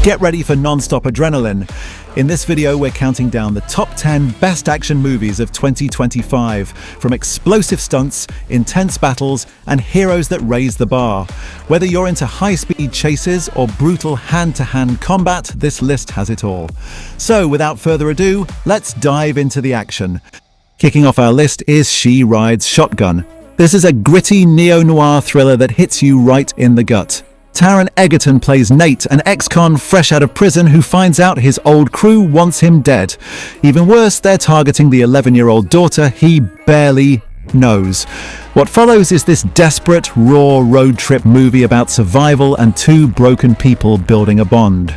Get ready for non-stop adrenaline. In this video, we're counting down the top 10 best action movies of 2025, from explosive stunts, intense battles, and heroes that raise the bar. Whether you're into high-speed chases or brutal hand-to-hand combat, this list has it all. So, without further ado, let's dive into the action. Kicking off our list is She Rides Shotgun. This is a gritty neo-noir thriller that hits you right in the gut. Taron Egerton plays Nate, an ex-con fresh out of prison who finds out his old crew wants him dead. Even worse, they're targeting the 11-year-old daughter he barely knows. What follows is this desperate, raw road trip movie about survival and two broken people building a bond.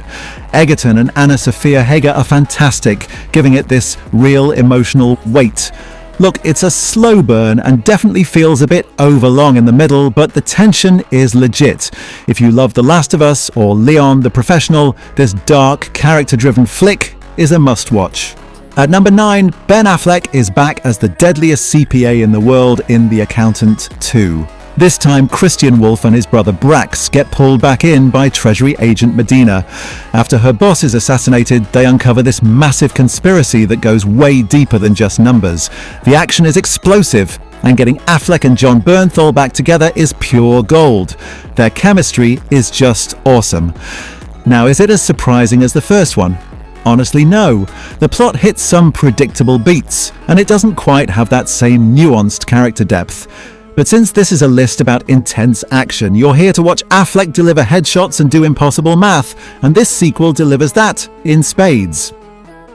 Egerton and Anna Sophia Hager are fantastic, giving it this real emotional weight. Look, it's a slow burn and definitely feels a bit overlong in the middle, but the tension is legit. If you love The Last of Us or Leon the Professional, this dark, character-driven flick is a must-watch. At number 9, Ben Affleck is back as the deadliest CPA in the world in The Accountant 2. This time, Christian Wolf and his brother Brax get pulled back in by Treasury Agent Medina. After her boss is assassinated, they uncover this massive conspiracy that goes way deeper than just numbers. The action is explosive, and getting Affleck and John Bernthal back together is pure gold. Their chemistry is just awesome. Now, is it as surprising as the first one? Honestly, no. The plot hits some predictable beats, and it doesn't quite have that same nuanced character depth. But since this is a list about intense action, you're here to watch Affleck deliver headshots and do impossible math, and this sequel delivers that in spades.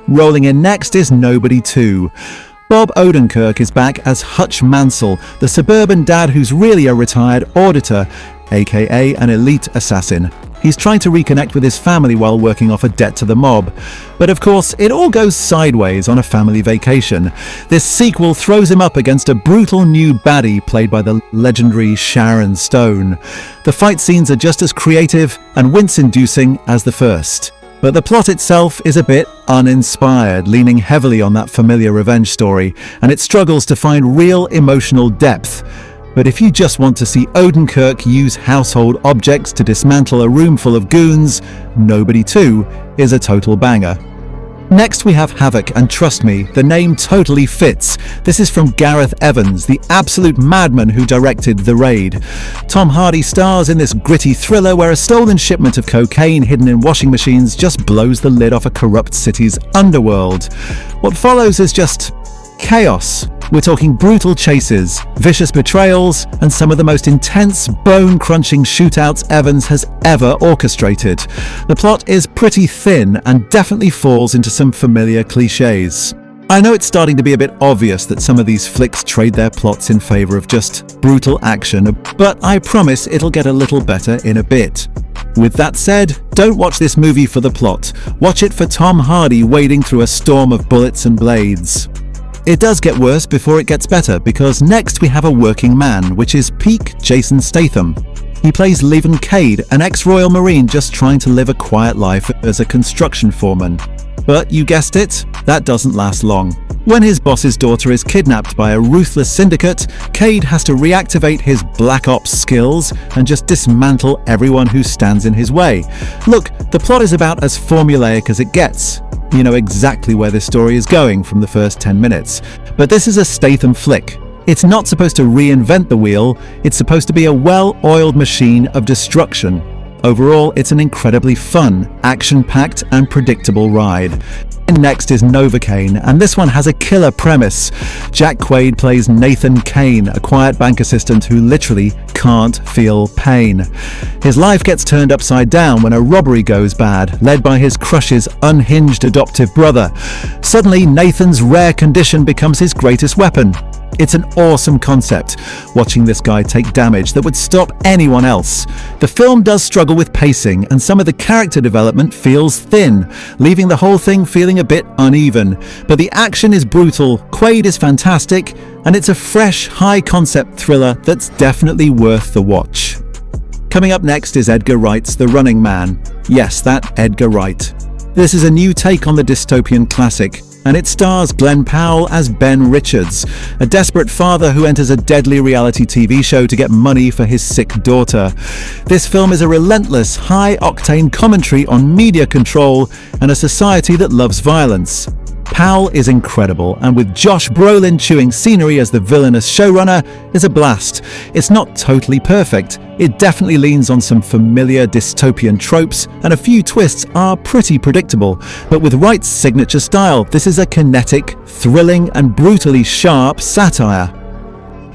Rolling in next is Nobody 2. Bob Odenkirk is back as Hutch Mansell, the suburban dad who's really a retired auditor, aka an elite assassin. He's trying to reconnect with his family while working off a debt to the mob. But of course, it all goes sideways on a family vacation. This sequel throws him up against a brutal new baddie played by the legendary Sharon Stone. The fight scenes are just as creative and wince-inducing as the first. But the plot itself is a bit uninspired, leaning heavily on that familiar revenge story, and it struggles to find real emotional depth. But if you just want to see Odenkirk use household objects to dismantle a room full of goons, Nobody 2 is a total banger. Next we have Havoc, and trust me, the name totally fits. This is from Gareth Evans, the absolute madman who directed The Raid. Tom Hardy stars in this gritty thriller where a stolen shipment of cocaine hidden in washing machines just blows the lid off a corrupt city's underworld. What follows is just chaos. We're talking brutal chases, vicious betrayals, and some of the most intense, bone-crunching shootouts Evans has ever orchestrated. The plot is pretty thin and definitely falls into some familiar cliches. I know it's starting to be a bit obvious that some of these flicks trade their plots in favor of just brutal action, but I promise it'll get a little better in a bit. With that said, don't watch this movie for the plot. Watch it for Tom Hardy wading through a storm of bullets and blades. It does get worse before it gets better, because next we have A Working Man, which is peak Jason Statham. He plays Levin Cade, an ex-Royal Marine just trying to live a quiet life as a construction foreman. But you guessed it, that doesn't last long. When his boss's daughter is kidnapped by a ruthless syndicate, Cade has to reactivate his black ops skills and just dismantle everyone who stands in his way. Look, the plot is about as formulaic as it gets. You know exactly where this story is going from the first 10 minutes. But this is a Statham flick. It's not supposed to reinvent the wheel, it's supposed to be a well-oiled machine of destruction. Overall, it's an incredibly fun, action-packed and predictable ride. And next is Novocaine, and this one has a killer premise. Jack Quaid plays Nathan Kane, a quiet bank assistant who literally can't feel pain. His life gets turned upside down when a robbery goes bad, led by his crush's unhinged adoptive brother. Suddenly, Nathan's rare condition becomes his greatest weapon. It's an awesome concept, watching this guy take damage that would stop anyone else. The film does struggle with pacing, and some of the character development feels thin, leaving the whole thing feeling a bit uneven. But the action is brutal, Quaid is fantastic, and it's a fresh, high-concept thriller that's definitely worth the watch. Coming up next is Edgar Wright's The Running Man. Yes, that Edgar Wright. This is a new take on the dystopian classic. and it stars Glenn Powell as Ben Richards, a desperate father who enters a deadly reality TV show to get money for his sick daughter. This film is a relentless, high-octane commentary on media control and a society that loves violence. Powell is incredible, and with Josh Brolin chewing scenery as the villainous showrunner is a blast. It's not totally perfect. It definitely leans on some familiar dystopian tropes, and a few twists are pretty predictable. But with Wright's signature style, this is a kinetic, thrilling, and brutally sharp satire.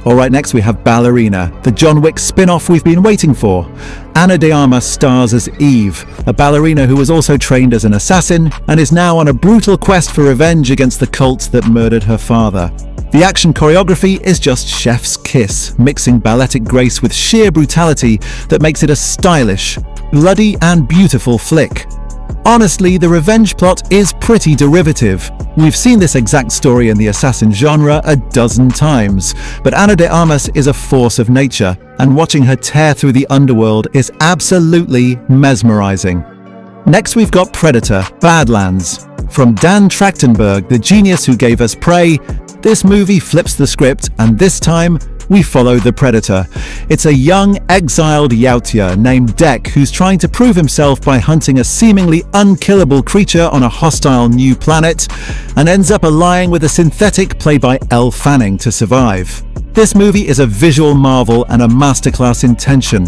Alright, next we have Ballerina, the John Wick spin-off we've been waiting for. Ana de Armas stars as Eve, a ballerina who was also trained as an assassin and is now on a brutal quest for revenge against the cult that murdered her father. The action choreography is just chef's kiss, mixing balletic grace with sheer brutality that makes it a stylish, bloody and beautiful flick. Honestly, the revenge plot is pretty derivative. We've seen this exact story in the assassin genre a dozen times, but Ana de Armas is a force of nature, and watching her tear through the underworld is absolutely mesmerizing. Next we've got Predator: Badlands. From Dan Trachtenberg, the genius who gave us Prey, this movie flips the script, and this time we follow the Predator. It's a young, exiled Yautja named Dek who's trying to prove himself by hunting a seemingly unkillable creature on a hostile new planet, and ends up allying with a synthetic played by Elle Fanning to survive. This movie is a visual marvel and a masterclass in tension.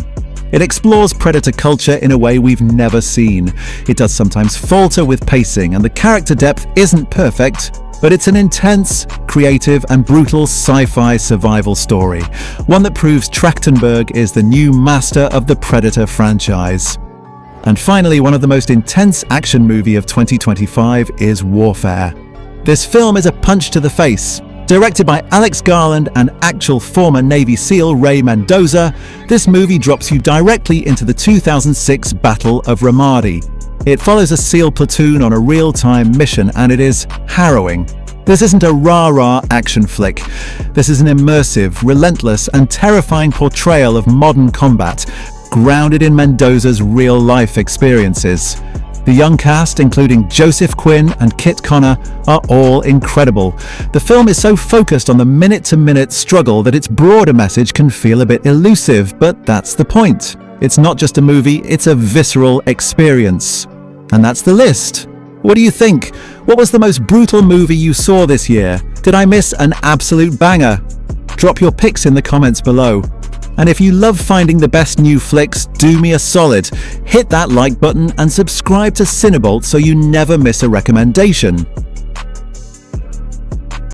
It explores predator culture in a way we've never seen. It does sometimes falter with pacing, and the character depth isn't perfect, but it's an intense, creative, and brutal sci-fi survival story, one that proves Trachtenberg is the new master of the Predator franchise. And finally, one of the most intense action movie of 2025 is Warfare. This film is a punch to the face. Directed by Alex Garland and actual former Navy SEAL Ray Mendoza, this movie drops you directly into the 2006 Battle of Ramadi. It follows a SEAL platoon on a real-time mission, and it is harrowing. This isn't a rah-rah action flick. This is an immersive, relentless, and terrifying portrayal of modern combat, grounded in Mendoza's real-life experiences. The young cast, including Joseph Quinn and Kit Connor, are all incredible. The film is so focused on the minute-to-minute struggle that its broader message can feel a bit elusive, but that's the point. It's not just a movie, it's a visceral experience. And that's the list. What do you think? What was the most brutal movie you saw this year? Did I miss an absolute banger? Drop your picks in the comments below. And if you love finding the best new flicks, do me a solid. Hit that like button and subscribe to CineBolt so you never miss a recommendation.